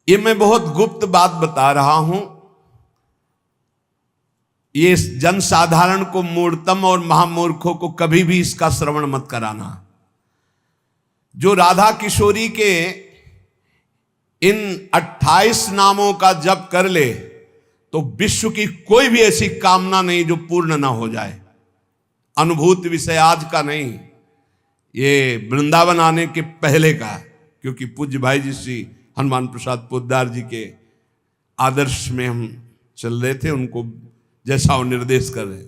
ये मैं बहुत गुप्त बात बता रहा हूं। ये जनसाधारण को, मूर्तम और महामूर्खों को कभी भी इसका श्रवण मत कराना। जो राधा किशोरी के इन 28 नामों का जप कर ले तो विश्व की कोई भी ऐसी कामना नहीं जो पूर्ण ना हो जाए। अनुभूत विषय आज का नहीं, ये वृंदावन आने के पहले का, क्योंकि पूज्य भाई जी श्री हनुमान प्रसाद पोद्दार जी के आदर्श में हम चल रहे थे, उनको जैसा वो निर्देश कर रहे।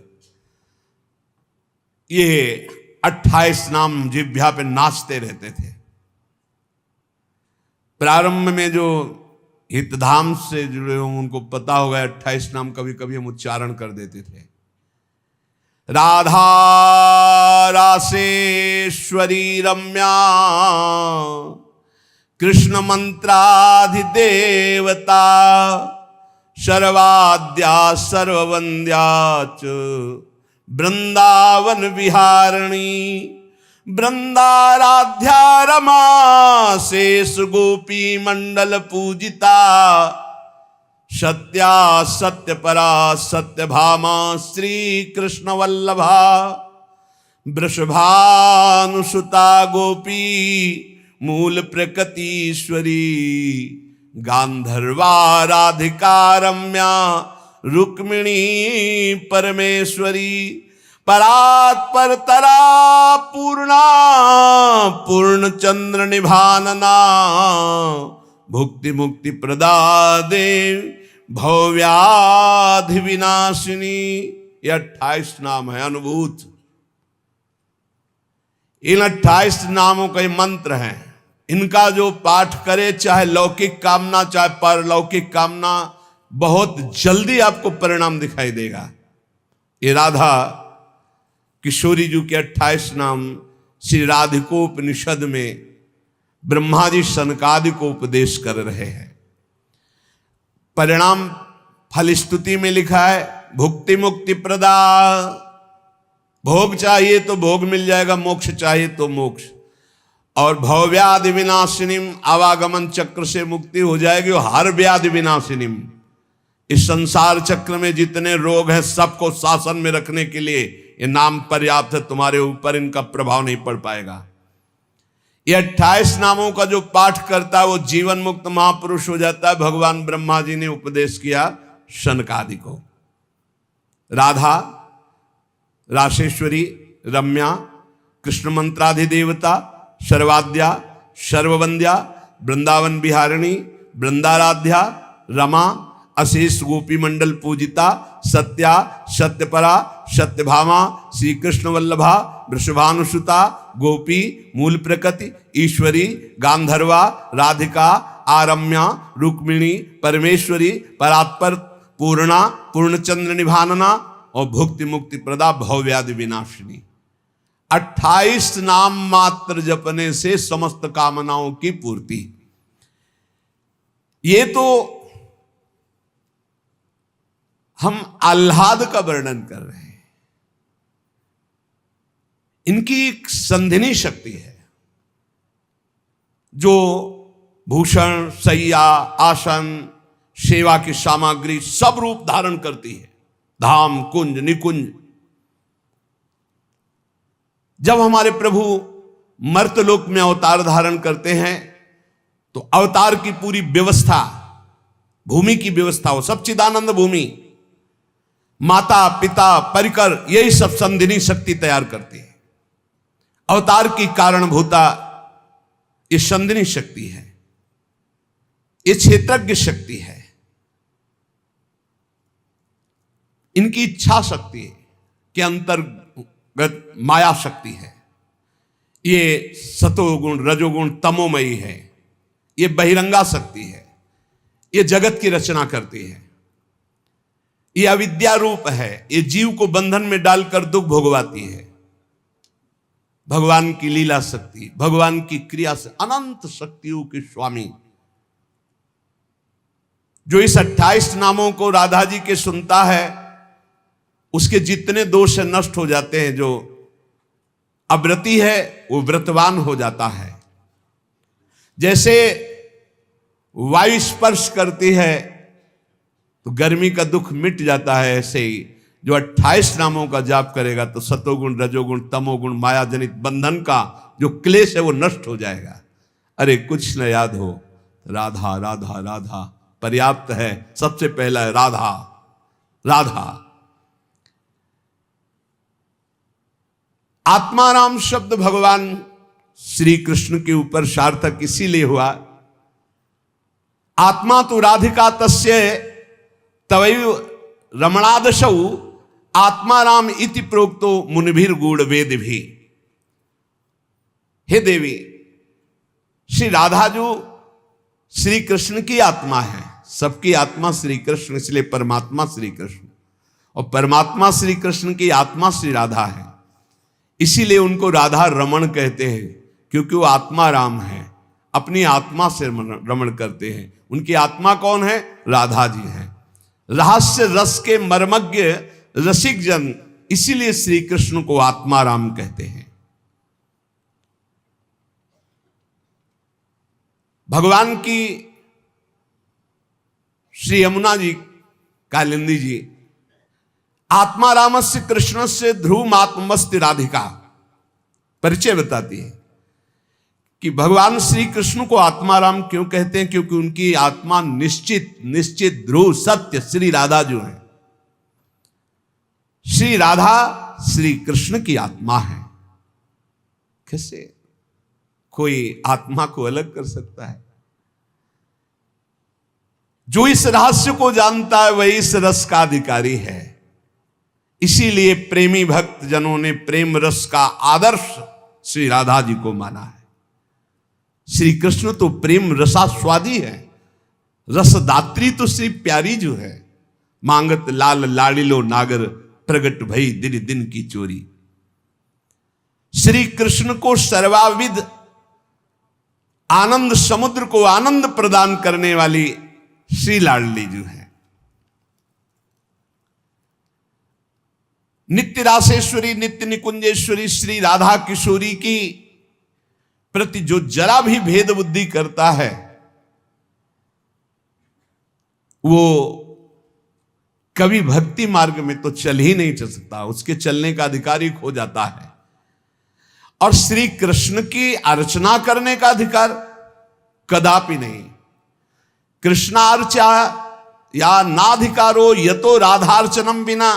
ये 28 नाम जिह्वा पे नाचते रहते थे। प्रारंभ में जो हितधाम से जुड़े हों उनको पता होगा 28 नाम कभी कभी हम उच्चारण कर देते थे। राधा रासेश्वरी रम्या कृष्ण मंत्राधिदेवता सर्वाद्या सर्ववंद्या च वृंदावन विहारिणी वृंदाराध्या रमा शेष गोपी मंडल पूजिता सत्या सत्यपरा सत्यभामा श्री कृष्ण वल्लभा वृषभानुसुता गोपी मूल प्रकृतीश्वरी गांधर्वा राधिका रम्या रुक्मिणी परमेश्वरी परात्पर तरा पूर्णा पूर्ण चंद्र निभानना भुक्ति मुक्ति प्रदा देव भव्याधि विनाशिनी। ये 28 नाम है अनुभूत। इन 28 नामों का मंत्र है। इनका जो पाठ करे, चाहे लौकिक कामना चाहे परलौकिक कामना, बहुत जल्दी आपको परिणाम दिखाई देगा। ये राधा किशोरी जी के 28 नाम श्री राधिकोपनिषद में ब्रह्मा जी सनकादि को उपदेश कर रहे हैं। परिणाम फल स्तुति में लिखा है भुक्ति मुक्ति प्रदा। भोग चाहिए तो भोग मिल जाएगा, मोक्ष चाहिए तो मोक्ष। और भवव्याधि विनाशिनीम, आवागमन चक्र से मुक्ति हो जाएगी। और हर व्याधि विनाशिनीम, इस संसार चक्र में जितने रोग हैं सबको शासन में रखने के लिए ये नाम पर्याप्त है। तुम्हारे ऊपर इनका प्रभाव नहीं पड़ पाएगा। ये 28 नामों का जो पाठ करता है वो जीवन मुक्त महापुरुष हो जाता है। भगवान ब्रह्मा जी ने उपदेश किया शनकादि को। राधा रासेश्वरी रम्या कृष्ण मंत्राधिदेवता सर्वाद्या सर्ववंद्या वृंदावन विहारिणी वृंदाराध्या रमा अशेष गोपी मंडल पूजिता सत्या सत्यपरा सत्यभामा श्री कृष्ण वल्लभा वृषभानुसुता गोपी मूल प्रकृति ईश्वरी गांधर्वा राधिका आरम्या रुक्मिणी परमेश्वरी परात्पर पूर्णा पूर्णचंद्र निभानना और भुक्ति मुक्ति प्रदा भवव्याधि विनाशिनी। 28 नाम मात्र जपने से समस्त कामनाओं की पूर्ति। ये तो हम आह्लाद का वर्णन कर रहे हैं। इनकी एक संधिनी शक्ति है जो भूषण शैया आसन सेवा की सामग्री सब रूप धारण करती है। धाम कुंज निकुंज। जब हमारे प्रभु मर्तलोक में अवतार धारण करते हैं तो अवतार की पूरी व्यवस्था, भूमि की व्यवस्था हो, सच्चिदानंद भूमि, माता पिता परिकर, यही सब संधिनी शक्ति तैयार करती है। अवतार की कारणभूता ये संधिनी शक्ति है, ये क्षेत्रज्ञ शक्ति है, इनकी इच्छा शक्ति के अंतर्गत माया शक्ति है। ये सतोगुण रजोगुण तमोमयी है, ये बहिरंगा शक्ति है, ये जगत की रचना करती है। ये अविद्या रूप है, ये जीव को बंधन में डालकर दुख भोगवाती है। भगवान की लीला शक्ति, भगवान की क्रिया से अनंत शक्तियों के स्वामी जो इस 28 नामों को राधा जी के सुनता है उसके जितने दोष नष्ट हो जाते हैं। जो अव्रती है वो व्रतवान हो जाता है। जैसे वायु स्पर्श करती है तो गर्मी का दुख मिट जाता है। ऐसे ही जो 28 नामों का जाप करेगा तो सतोगुण, रजोगुण, तमोगुण, माया जनित बंधन का जो क्लेश है वो नष्ट हो जाएगा। अरे कुछ न याद हो, राधा राधा राधा पर्याप्त है। सबसे पहला है राधा राधा। आत्माराम शब्द भगवान श्री कृष्ण के ऊपर सार्थक इसीलिए हुआ, आत्मा तो राधिका तस्य तवैव रमणादशौ आत्माराम इति प्रोक्तो मुनिभिर गूढ़ वेद भी। हे देवी, श्री राधा जो श्री कृष्ण की आत्मा है, सबकी आत्मा श्री कृष्ण, इसलिए परमात्मा श्री कृष्ण, और परमात्मा श्री कृष्ण की आत्मा श्री राधा है। इसीलिए उनको राधा रमण कहते हैं, क्योंकि वो आत्मा राम है, अपनी आत्मा से रमण करते हैं। उनकी आत्मा कौन है? राधा जी हैं। रहस्य रस के मर्मज्ञ रसिक जन, इसीलिए श्री कृष्ण को आत्मा राम कहते हैं। भगवान की श्री यमुना जी कालिंदी जी आत्मा रामस्य कृष्ण से ध्रुव आत्मस्ति राधिका परिचय बताती है कि भगवान श्री कृष्ण को आत्मा राम क्यों कहते हैं, क्योंकि उनकी आत्मा निश्चित ध्रुव सत्य श्री राधा जो है। श्री राधा श्री कृष्ण की आत्मा है। कैसे कोई आत्मा को अलग कर सकता है? जो इस रहस्य को जानता है वही इस रस का अधिकारी है। इसीलिए प्रेमी भक्त जनों ने प्रेम रस का आदर्श श्री राधा जी को माना है। श्री कृष्ण तो प्रेम रसास्वादी है, रसदात्री तो श्री प्यारी जो है। मांगत लाल लाड़िलो नागर, प्रगट भई दिन दिन की चोरी। श्री कृष्ण को सर्वाविद आनंद समुद्र को आनंद प्रदान करने वाली श्री लाडली जो है। नित्य रासेश्वरी नित्य निकुंजेश्वरी श्री राधा किशोरी की प्रति जो जरा भी भेद बुद्धि करता है वो कभी भक्ति मार्ग में तो चल ही नहीं चल सकता, उसके चलने का अधिकारी खो जाता है। और श्री कृष्ण की अर्चना करने का अधिकार कदापि नहीं। कृष्णार्चा या नाधिकारो यतो राधार्चनम बिना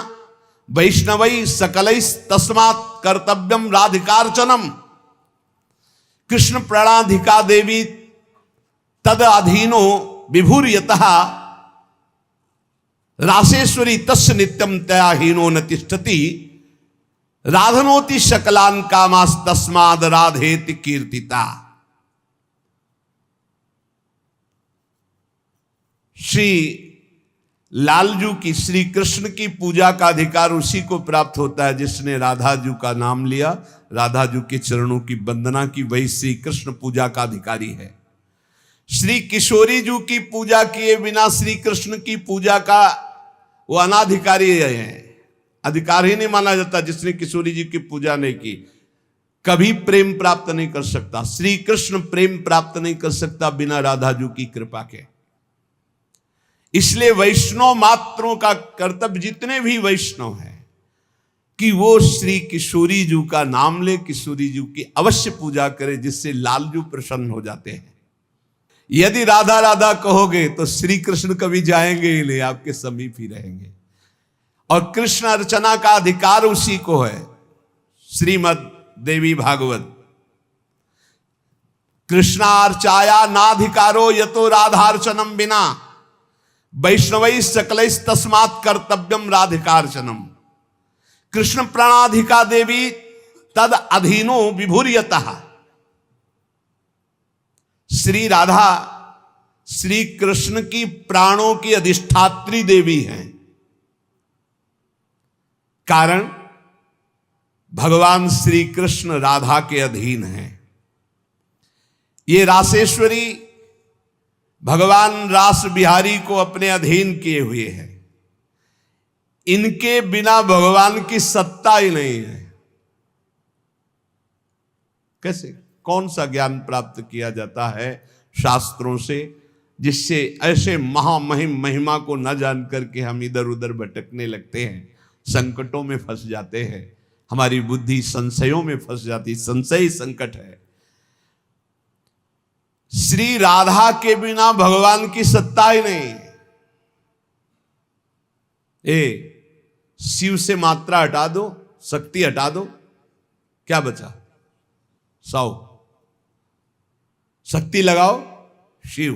वैष्णवै सकलै तस्मात् कर्तव्यम राधिकार्चनम। कृष्ण प्रणाधिका देवी तद अधीनो विभूर्यतः रासेश्वरी तस्य नित्यम तया हीनो न तिष्ठति। राधनोति शकलान कामास तस्माद राधेति कीर्तिता। श्री लालजू की श्री कृष्ण की पूजा का अधिकार उसी को प्राप्त होता है जिसने राधाजू का नाम लिया, राधाजू के चरणों की वंदना की, वही श्री कृष्ण पूजा का अधिकारी है। श्री किशोरी जू की पूजा किए बिना श्री कृष्ण की पूजा का वो अनाधिकारी है, अधिकार ही नहीं माना जाता। जिसने किशोरी जी की पूजा नहीं की कभी प्रेम प्राप्त नहीं कर सकता। श्री कृष्ण प्रेम प्राप्त नहीं कर सकता बिना राधाजू की कृपा के। इसलिए वैष्णव मात्रों का कर्तव्य, जितने भी वैष्णव हैं, कि वो श्री किशोरी जू का नाम ले, किशोरी जू की अवश्य पूजा करे, जिससे लालजू प्रसन्न हो जाते हैं। यदि राधा राधा कहोगे तो श्री कृष्ण कभी जाएंगे ही नहीं, आपके समीप ही रहेंगे। और कृष्ण अर्चना का अधिकार उसी को है। श्रीमद देवी भागवत कृष्णार्चाया नाधिकारो यतो राधार्चनम बिना वैष्णवै सकलै तस्मात् कर्तव्यम राधिकार्चनम। कृष्ण प्रणाधिका देवी तद अधीनो विभूर्यतः। श्री राधा श्री कृष्ण की प्राणों की अधिष्ठात्री देवी हैं। कारण भगवान श्री कृष्ण राधा के अधीन हैं। ये रासेश्वरी भगवान रास बिहारी को अपने अधीन किए हुए हैं। इनके बिना भगवान की सत्ता ही नहीं है। कैसे, कौन सा ज्ञान प्राप्त किया जाता है शास्त्रों से? जिससे ऐसे महामहिम महिमा को न जान करके हम इधर उधर भटकने लगते हैं, संकटों में फंस जाते हैं, हमारी बुद्धि संशयों में फंस जाती। संशय संकट है। श्री राधा के बिना भगवान की सत्ता ही नहीं। शिव से मात्रा हटा दो, शक्ति हटा दो, क्या बचा? 100। शक्ति लगाओ शिव।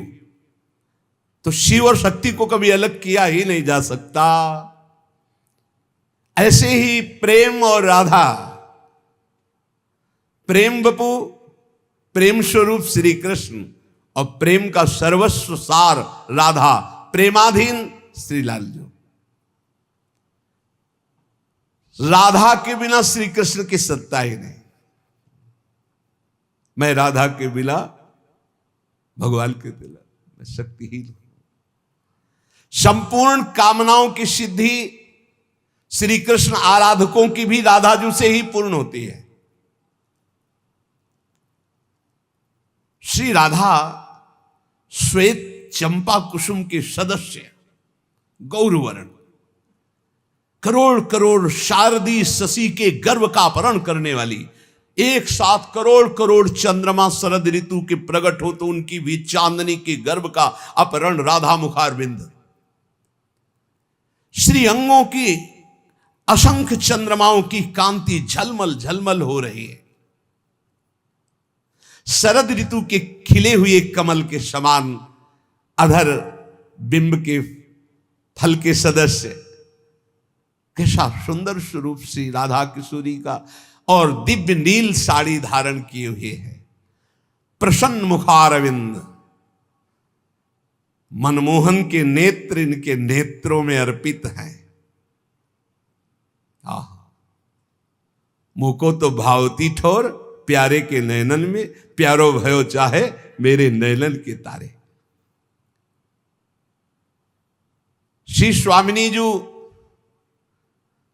तो शिव और शक्ति को कभी अलग किया ही नहीं जा सकता। ऐसे ही प्रेम और राधा, प्रेम बपू, प्रेम स्वरूप श्री कृष्ण और प्रेम का सर्वस्व सार राधा, प्रेमाधीन श्री लालजू। राधा के बिना श्री कृष्ण की सत्ता ही नहीं। मैं राधा के बिना, भगवान के बिना मैं शक्तिहीन हूं। संपूर्ण कामनाओं की सिद्धि श्री कृष्ण आराधकों की भी राधाजू से ही पूर्ण होती है। श्री राधा श्वेत चंपा कुसुम के सदस्य, गौरवर्ण, करोड़ करोड़ शारदी शशि के गर्भ का अपहरण करने वाली, एक साथ करोड़ करोड़ चंद्रमा शरद ऋतु के प्रकट हो तो उनकी भी चांदनी के गर्भ का अपहरण राधा मुखारविंद। श्री अंगों की असंख्य चंद्रमाओं की कांति झलमल झलमल हो रही है। शरद ऋतु के खिले हुए कमल के समान अधर बिंब के फल के सदस्य, कैसा सुंदर स्वरूप श्री राधा किशोरी का, और दिव्य नील साड़ी धारण किए हुए है। प्रसन्न मुखारविंद, मनमोहन के नेत्र इनके नेत्रों में अर्पित हैं। मुको तो भावती ठोर, प्यारे के नयनन में, प्यारो भयो चाहे मेरे नयनन के तारे। श्री स्वामिनी जू,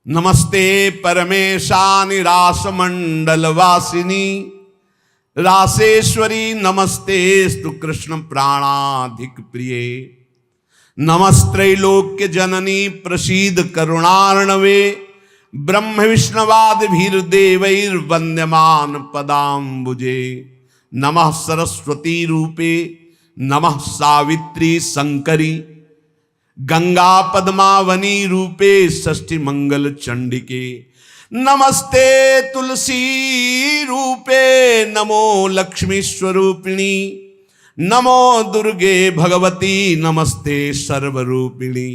नमस्ते परमेशानि रास मंडल वासिनी, रासेश्वरी नमस्ते स्तु कृष्ण प्राणाधिक प्रिये, नमस्त्रैलोक्य जननी प्रसीद करुणार्णवे, ब्रह्म विष्णवाद भीर देवैर वंद्यमान पदाम्बुजे, नमः सरस्वती रूपे नमः सावित्री शंकरी, गंगा पद्मावनी रूपे षष्ठी मंगल चंडिके, नमस्ते तुलसी रूपे नमो लक्ष्मी स्वरूपिणी, नमो दुर्गे भगवती नमस्ते सर्वरूपिणी,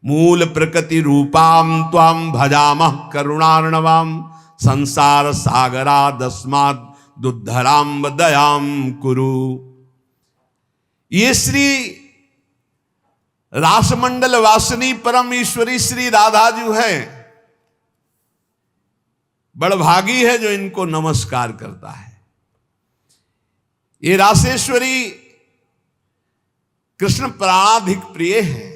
मूल प्रकृति रूपाम त्वाम भजामः करुणार्णवाम, संसार सागरादस्मात् दुद्धराम दयाम कुरु। ये श्री रासमंडल वासिनी परम ईश्वरी श्री राधा जी है। बड़भागी है जो इनको नमस्कार करता है। ये रासेश्वरी कृष्ण प्राणाधिक प्रिय है,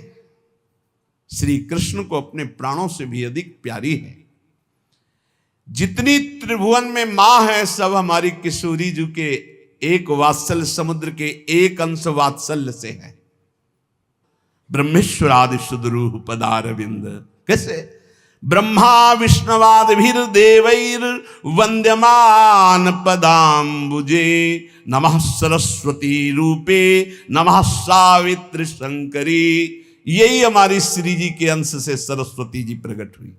श्री कृष्ण को अपने प्राणों से भी अधिक प्यारी है। जितनी त्रिभुवन में मां है सब हमारी किशोरी जी के एक वात्सल्य समुद्र के एक अंश वात्सल्य से है। ब्रह्मेश्वरादि सुदरूह पदारविंद, कैसे? ब्रह्मा विष्णवाद भीर देवैर वंद्यमान पदाम्बुजे, नमः सरस्वती रूपे नमः सावित्री शंकरी। यही हमारी श्री जी के अंश से सरस्वती जी प्रकट हुई,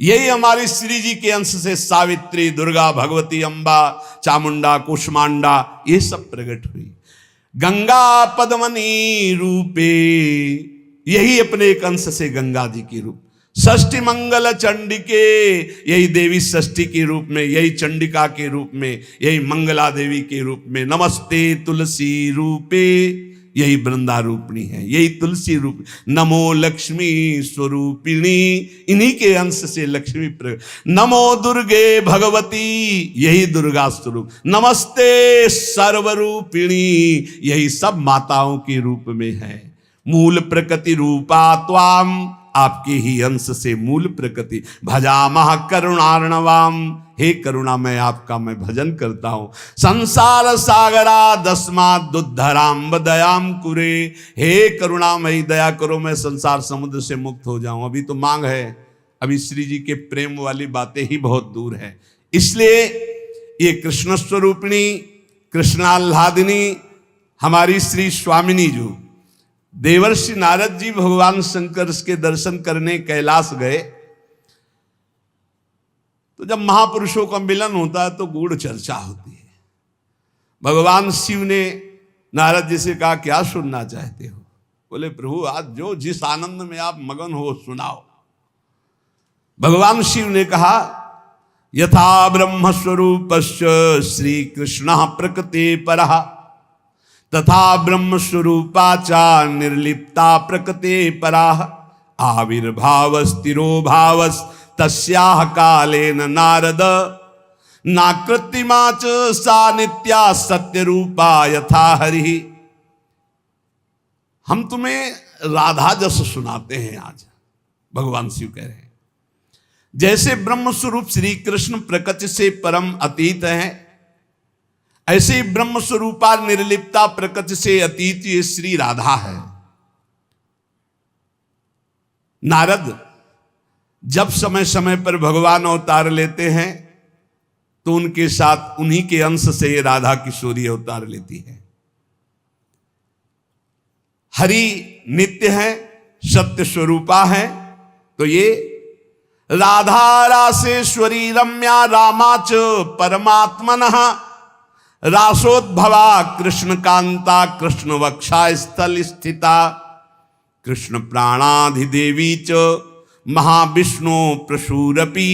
यही हमारी श्री जी के अंश से सावित्री, दुर्गा, भगवती, अंबा, चामुंडा, कुष्मांडा, ये सब प्रकट हुई। गंगा पद्मनी रूपे, यही अपने एक अंश से गंगा जी की रूप। षष्ठी मंगल चंडिके, यही देवी षष्ठी के रूप में, यही चंडिका के रूप में, यही मंगला देवी के रूप में। नमस्ते तुलसी रूपे, यही वृंदा रूपिणी है, यही तुलसी रूप। नमो लक्ष्मी स्वरूपिणी, इन्हीं के अंश से लक्ष्मी प्रकट। नमो दुर्गे भगवती, यही दुर्गा स्वरूप। नमस्ते सर्वरूपिणी, यही सब माताओं के रूप में है। मूल प्रकृति रूपा त्वाम आपके ही अंश से मूल प्रकृति। भजामह करुणार्णवाम, हे करुणा मैं आपका मैं भजन करता हूं। संसार सागरा दस्माद दुद्धराम दयाम कुरे, हे करुणामयी दया करो मैं संसार समुद्र से मुक्त हो जाऊं। अभी तो मांग है, अभी श्री जी के प्रेम वाली बातें ही बहुत दूर है। इसलिए ये कृष्ण स्वरूपिणी कृष्णाल्हादिनी हमारी श्री स्वामिनी जो देवर्षि नारद जी भगवान शंकर के दर्शन करने कैलाश गए, तो जब महापुरुषों का मिलन होता है तो गूढ़ चर्चा होती है। भगवान शिव ने नारद जी से कहा क्या सुनना चाहते हो? बोले प्रभु आज जो जिस आनंद में आप मगन हो सुनाओ। भगवान शिव ने कहा यथा ब्रह्म स्वरूपस्य श्री कृष्ण प्रकृति परः तथा ब्रह्म स्वरूपा चा निर्लिप्ता प्रकृति पराः आविर्भाव स्थिरो भावस् तस्याह कालेन नारद नाकृतिमा च सा नित्या सत्य रूपा यथा हरि। हम तुम्हें राधा जस सुनाते हैं। आज भगवान शिव कह रहे हैं जैसे ब्रह्म स्वरूप श्री कृष्ण प्रकृति से परम अतीत है, ऐसे ही ब्रह्म स्वरूपा निर्लिप्ता प्रकृति से अतीत ये श्री राधा है। नारद जब समय समय पर भगवान अवतार लेते हैं तो उनके साथ उन्हीं के अंश से ये राधा किशोरी अवतार लेती है। हरि नित्य है, सत्य स्वरूपा है, तो ये राधा रासेश्वरी रम्या रामाच परमात्मनः रासोद्भवा कृष्ण कांता कृष्ण वक्षा स्थल स्थिता कृष्ण प्राणाधिदेवी च महाविष्णु प्रसूरपि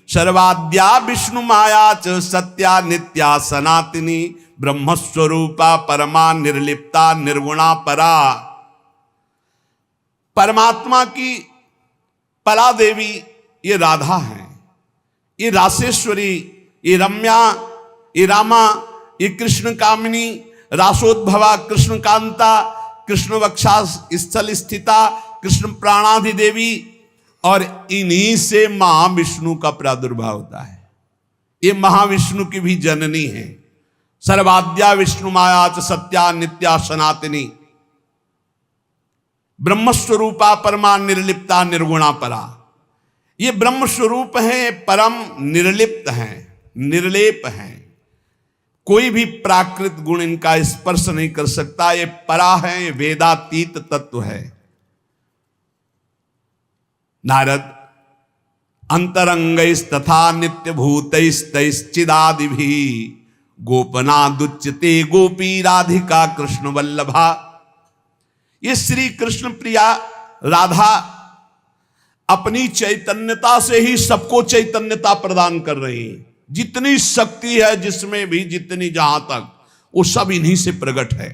सर्वाद्या विष्णु माया च सत्या नित्या सनातनी ब्रह्मस्वरूपा परमा निर्लिप्ता निर्गुणा परा। परमात्मा की परा देवी ये राधा है, ये रासेश्वरी, ये रम्या, ये रामा, ये कृष्ण कामिनी, रासोद्भवा कृष्ण कांता कृष्ण वक्षा स्थल स्थिता कृष्ण प्राणाधिदेवी, और इन्हीं से महाविष्णु का प्रादुर्भाव होता है। ये महाविष्णु की भी जननी है। सर्वाद्या विष्णु माया च सत्या नित्या सनातनी ब्रह्मस्वरूपा परमा निर्लिप्ता निर्गुणा परा। ये ब्रह्म स्वरूप हैं, परम निर्लिप्त हैं, निर्लेप हैं, कोई भी प्राकृत गुण इनका स्पर्श नहीं कर सकता। ये परा है, ये वेदातीत तत्व है। नारद अंतरंगैस्तथा नित्य भूतैस्तैश्चिदादि भी गोपनादुच्यते गोपी राधिका कृष्ण वल्लभा। ये श्री कृष्ण प्रिया राधा अपनी चैतन्यता से ही सबको चैतन्यता प्रदान कर रही है। जितनी शक्ति है जिसमें भी, जितनी जहां तक, वो सब इन्हीं से प्रकट है।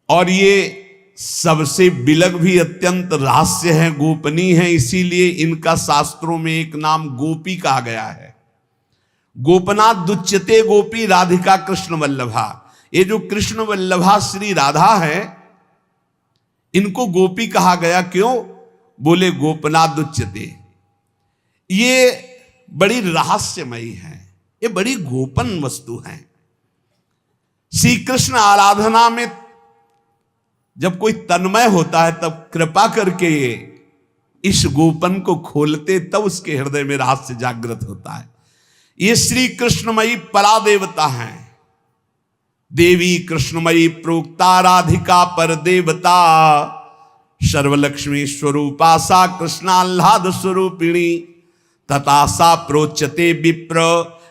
और ये सबसे बिलग भी अत्यंत रहस्य है, गोपनीय है, इसीलिए इनका शास्त्रों में एक नाम गोपी कहा गया है। गोपनाथ दुच्यते गोपी राधिका कृष्ण वल्लभा। ये जो कृष्ण वल्लभा श्री राधा है, इनको गोपी कहा गया। क्यों? बोले गोपनाथ दुच्यते, ये बड़ी रहस्यमयी है, ये बड़ी गोपन वस्तु है। श्री कृष्ण आराधना में जब कोई तन्मय होता है तब कृपा करके ये इस गोपन को खोलते, तब उसके हृदय में रहस्य जागृत होता है। ये श्री कृष्णमयी परा देवता हैं। देवी कृष्णमयी प्रोक्ता राधिका पर देवता सर्वलक्ष्मी स्वरूपा सा कृष्णाल्हाद स्वरूपिणी तथा सा प्रोच्यते विप्र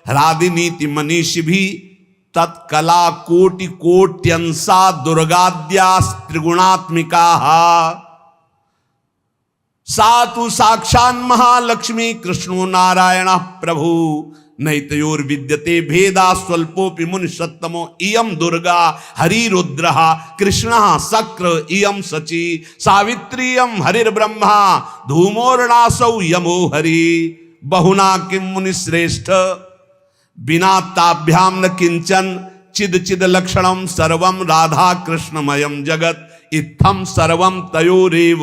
ह्रादिनीति मनीषि भी तत्कला कोटि कोट्यंसा दुर्गाद्या त्रिगुणात्मिका। सातु साक्षान् महालक्ष्मी कृष्णो नारायण प्रभु नैतयोर विद्यते भेदा स्वल्पोपि मुनि सत्तमो इयं दुर्गा हरिरुद्रः कृष्णः शक्र इयं शची सावित्री इयं हरिर्ब्रह्मा धूमोर्णासौ यमो हरि बहुना किं मुनि श्रेष्ठ बिना ताभ्याम न किंचन चिद चिद लक्षणम सर्वम राधा कृष्णमयम जगत इत्थम सर्वम तयोरेव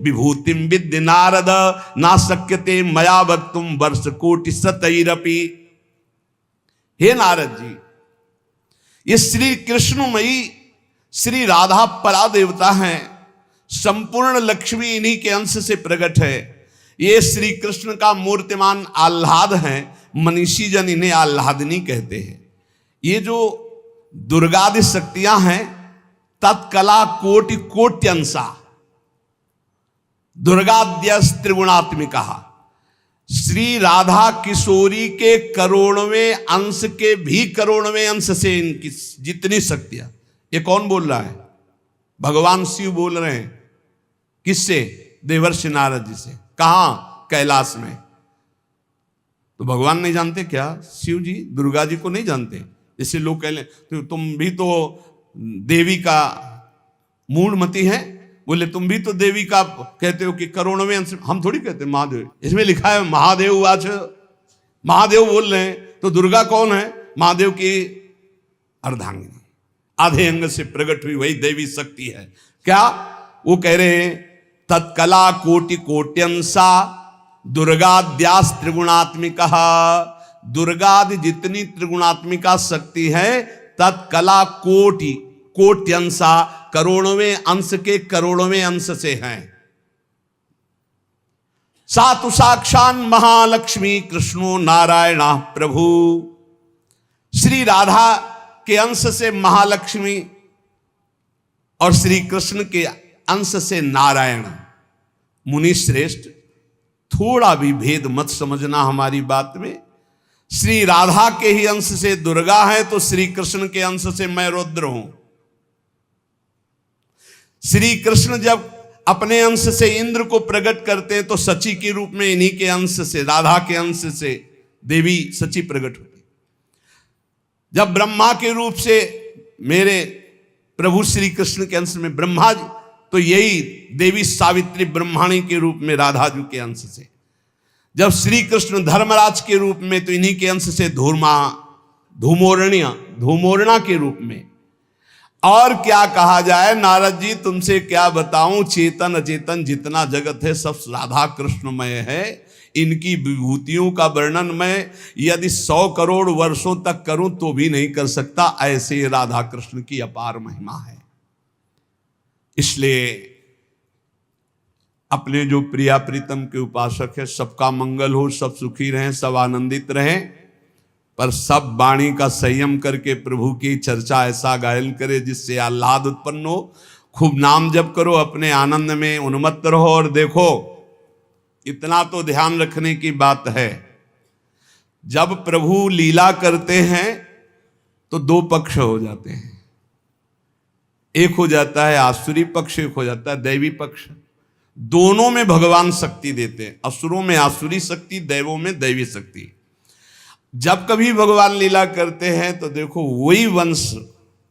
विभूतिम विद्य नारद ना शक्यते मया वक्तुम वर्ष कोटि शतैरपि। हे नारद जी, ये श्री कृष्णमयी श्री राधा परा देवता हैं, संपूर्ण लक्ष्मी इन्हीं के अंश से प्रकट है। ये श्री कृष्ण का मूर्तिमान आह्लाद है, मनीषी जन इन्हें आह्लादनी कहते हैं। ये जो दुर्गादि शक्तियां हैं तत्कला कोटि कोट्यंसा, दुर्गाद्यस त्रिगुणात्मिका, श्री राधा किशोरी के करोड़वें अंश के भी करोड़वें अंश से इनकी जितनी शक्तियां। ये कौन बोल रहा है? भगवान शिव बोल रहे हैं। किससे? देवर्षि नारद जी से। कहां? कैलाश में। तो भगवान नहीं जानते क्या? शिव जी दुर्गा जी को नहीं जानते? जैसे लोग कह लें तो तुम भी तो देवी का मूढ़मती है, बोले तुम भी तो देवी का कहते हो कि करोड़वें अंश। हम थोड़ी कहते महादेव, इसमें लिखा है महादेव वाच, महादेव बोल रहे हैं। तो दुर्गा कौन है? महादेव की अर्धांगिनी, आधे अंग से प्रकट हुई वही देवी शक्ति है। क्या वो कह रहे हैं? तत्कला कोटि कोट्यंसा दुर्गाद्यास त्रिगुणात्मिका, दुर्गादि जितनी त्रिगुणात्मिका शक्ति है तत्कला कोटि कोट्यंसा, करोड़वें अंश के करोड़वें अंश से हैं। सातु साक्षान महालक्ष्मी कृष्णो नारायण प्रभु। श्री राधा के अंश से महालक्ष्मी और श्री कृष्ण के अंश से नारायण। मुनि श्रेष्ठ, थोड़ा भी भेद मत समझना हमारी बात में। श्री राधा के ही अंश से दुर्गा है तो श्री कृष्ण के अंश से मैं रुद्र हूं। श्री कृष्ण जब अपने अंश से इंद्र को प्रकट करते हैं तो सची के रूप में इन्हीं के अंश से, राधा के अंश से देवी सची प्रकट होती। जब ब्रह्मा के रूप से मेरे प्रभु श्री कृष्ण के अंश में ब्रह्मा जी, तो यही देवी सावित्री ब्रह्माणी के रूप में राधा जी के अंश से। जब श्री कृष्ण धर्मराज के रूप में तो इन्हीं के अंश से धूमोरणा के रूप में। और क्या कहा जाए नारद जी, तुमसे क्या बताऊं, चेतन अचेतन जितना जगत है सब राधा कृष्णमय है। इनकी विभूतियों का वर्णन मैं यदि 100 करोड़ वर्षों तक करूं तो भी नहीं कर सकता, ऐसे राधा कृष्ण की अपार महिमा है। इसलिए अपने जो प्रिया प्रीतम के उपासक है, सबका मंगल हो, सब सुखी रहें, सब आनंदित रहें, पर सब वाणी का संयम करके प्रभु की चर्चा ऐसा गायन करे जिससे आह्लाद उत्पन्न हो। खूब नाम जप करो, अपने आनंद में उन्मत्त रहो। और देखो, इतना तो ध्यान रखने की बात है, जब प्रभु लीला करते हैं तो 2 पक्ष हो जाते हैं। एक हो जाता है आसुरी पक्ष, एक हो जाता है दैवी पक्ष। दोनों में भगवान शक्ति देते हैं, असुरों में आसुरी शक्ति, दैवों में दैवी शक्ति। जब कभी भगवान लीला करते हैं तो देखो वही वंश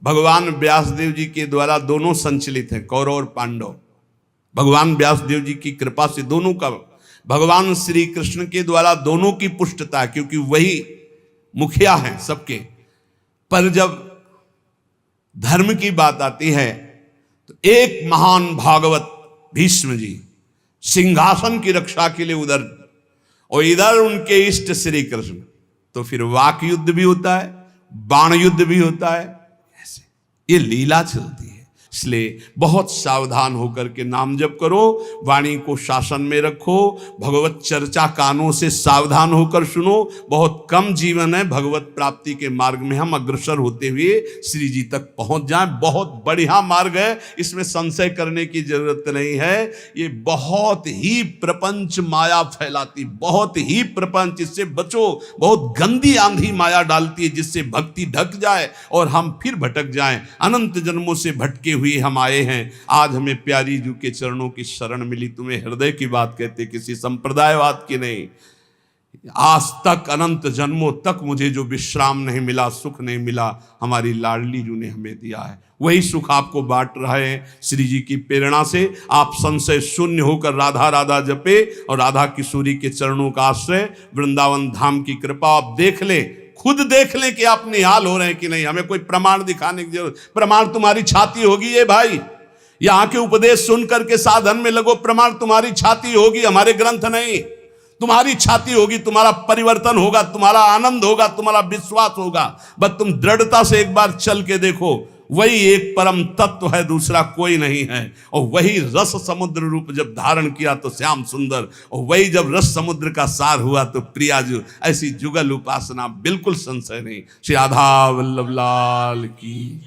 भगवान व्यासदेव जी के द्वारा दोनों संचलित हैं, कौरव और पांडव। भगवान व्यासदेव जी की कृपा से दोनों का, भगवान श्री कृष्ण के द्वारा दोनों की पुष्टता, क्योंकि वही मुखिया हैं सबके। पर जब धर्म की बात आती है तो एक महान भागवत भीष्म जी सिंहासन की रक्षा के लिए उधर, और इधर उनके इष्ट श्री कृष्ण। तो फिर वाक युद्ध भी होता है, बाण युद्ध भी होता है, ऐसे ये लीला चलती है। इसलिए बहुत सावधान होकर के नाम जप करो, वाणी को शासन में रखो, भगवत चर्चा कानों से सावधान होकर सुनो। बहुत कम जीवन है, भगवत प्राप्ति के मार्ग में हम अग्रसर होते हुए श्री जी तक पहुंच जाएं। बहुत बढ़िया मार्ग है, इसमें संशय करने की जरूरत नहीं है। ये बहुत ही प्रपंच माया फैलाती, बहुत ही प्रपंच, इससे बचो। बहुत गंदी आंधी माया डालती है जिससे भक्ति ढक जाए और हम फिर भटक जाएं। अनंत जन्मों से भटके हुए हम आए हैं, आज हमें प्यारी जू के चरणों की शरण मिली। तुम्हें हृदय की बात कहते, किसी संप्रदायवाद की नहीं। आज तक अनंत जन्मों तक मुझे जो विश्राम नहीं मिला, सुख नहीं मिला, हमारी लाडली जू ने हमें दिया है। वही सुख आपको बांट रहे हैं श्री जी की प्रेरणा से। आप संशय शून्य होकर राधा राधा जपे और राधा किशोरी के चरणों का आश्रय, वृंदावन धाम की कृपा आप देख लें, खुद देख लें कि आप निहाल हो रहे हैं कि नहीं। हमें कोई प्रमाण दिखाने की जरूरत, प्रमाण तुम्हारी छाती होगी ये भाई, यहां के उपदेश सुन करके साधन में लगो, प्रमाण तुम्हारी छाती होगी, हमारे ग्रंथ नहीं। तुम्हारी छाती होगी, तुम्हारा परिवर्तन होगा, तुम्हारा आनंद होगा, तुम्हारा विश्वास होगा। बस तुम दृढ़ता से एक बार चल के देखो, वही एक परम तत्व है, दूसरा कोई नहीं है। और वही रस समुद्र रूप जब धारण किया तो श्याम सुंदर, और वही जब रस समुद्र का सार हुआ तो प्रियाजू। ऐसी जुगल उपासना बिल्कुल संशय नहीं। श्री राधा वल्लभ लाल की।